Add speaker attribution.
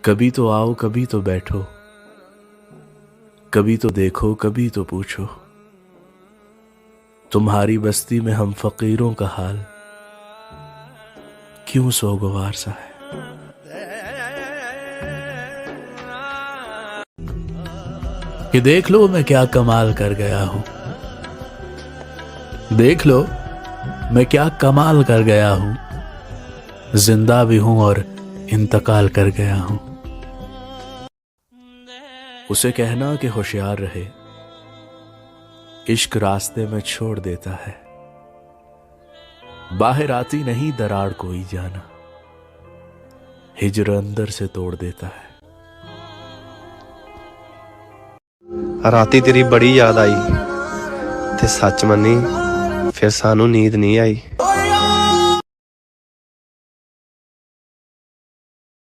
Speaker 1: कभी तो आओ कभी तो बैठो, कभी तो देखो कभी तो पूछो, तुम्हारी बस्ती में हम फकीरों का हाल क्यों सोगवार सा है। कि देख लो मैं क्या कमाल कर गया हूं, देख लो मैं क्या कमाल कर गया हूं, जिंदा भी हूं और इंतकाल कर गया हूं। उसे कहना कि होशियार रहे, इश्क रास्ते में छोड़ देता है, बाहर आती नहीं दरार कोई जाना, हिजर अंदर से तोड़ देता है।
Speaker 2: राती तेरी बड़ी याद आई ते सच मनी फिर सानू नींद नहीं आई।